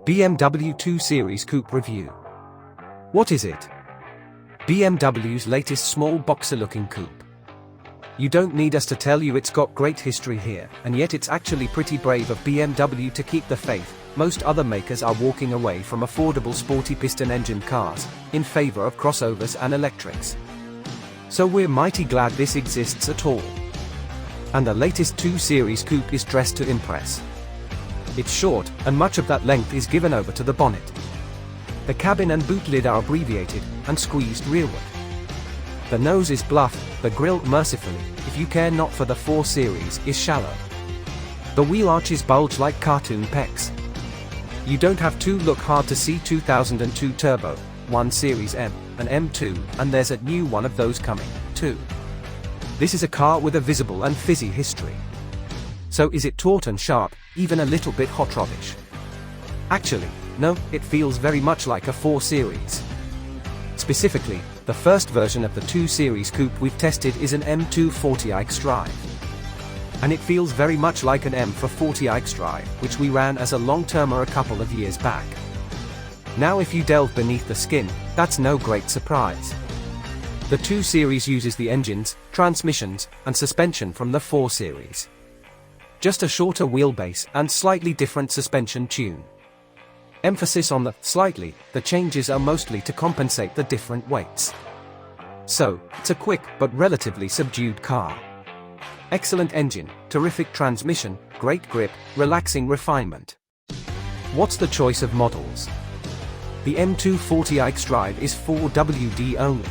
BMW 2 Series Coupe Review. What is it? BMW's latest small boxer-looking coupe. You don't need us to tell you it's got great history here, and yet it's actually pretty brave of BMW to keep the faith. Most other makers are walking away from affordable sporty piston-engine cars, in favor of crossovers and electrics. So we're mighty glad this exists at all. And the latest 2 Series Coupe is dressed to impress. It's short, and much of that length is given over to the bonnet. The cabin and boot lid are abbreviated, and squeezed rearward. The nose is bluff, the grille, mercifully, if you care not for the 4 Series, is shallow. The wheel arches bulge like cartoon pecs. You don't have to look hard to see 2002 Turbo, 1 Series M, and M2, and there's a new one of those coming, too. This is a car with a visible and fizzy history. So is it taut and sharp, even a little bit hot roddish? Actually, no, it feels very much like a 4 Series. Specifically, the first version of the 2 Series Coupe we've tested is an M2 40iX drive. And it feels very much like an M440iX drive, which we ran as a long-termer a couple of years back. Now if you delve beneath the skin, that's no great surprise. The 2 Series uses the engines, transmissions, and suspension from the 4 Series. Just a shorter wheelbase and slightly different suspension tune. Emphasis on the slightly, the changes are mostly to compensate the different weights. So, it's a quick but relatively subdued car. Excellent engine, terrific transmission, great grip, relaxing refinement. What's the choice of models? The M2 40iX drive is 4WD only.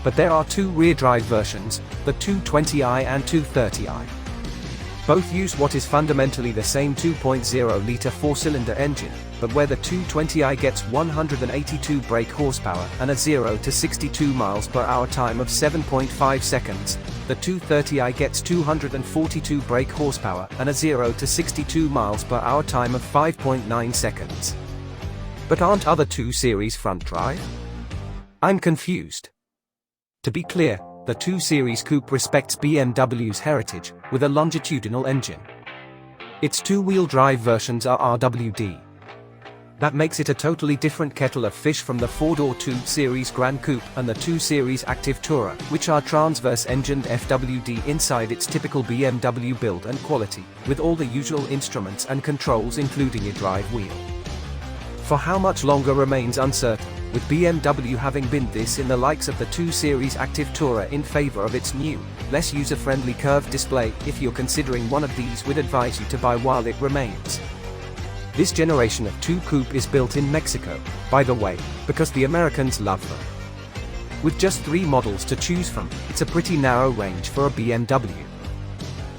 But there are 2 rear drive versions, the 220i and 230i. Both use what is fundamentally the same 2.0-litre 4-cylinder engine, but where the 220i gets 182 brake horsepower and a 0 to 62 miles per hour time of 7.5 seconds, the 230i gets 242 brake horsepower and a 0 to 62 miles per hour time of 5.9 seconds. But aren't other 2 Series front drive? I'm confused. To be clear, the 2 Series Coupe respects BMW's heritage, with a longitudinal engine. Its 2-wheel drive versions are RWD. That makes it a totally different kettle of fish from the 4-door 2 Series Gran Coupe and the 2 Series Active Tourer, which are transverse-engined FWD inside its typical BMW build and quality, with all the usual instruments and controls including a drive wheel. For how much longer remains uncertain, with BMW having been this in the likes of the 2 Series Active Tourer in favor of its new, less user-friendly curved display. If you're considering one of these, we'd advise you to buy while it remains. This generation of 2 Coupe is built in Mexico, by the way, because the Americans love them. With just 3 models to choose from, it's a pretty narrow range for a BMW.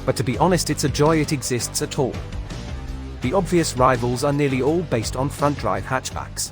But to be honest, it's a joy it exists at all. The obvious rivals are nearly all based on front-drive hatchbacks.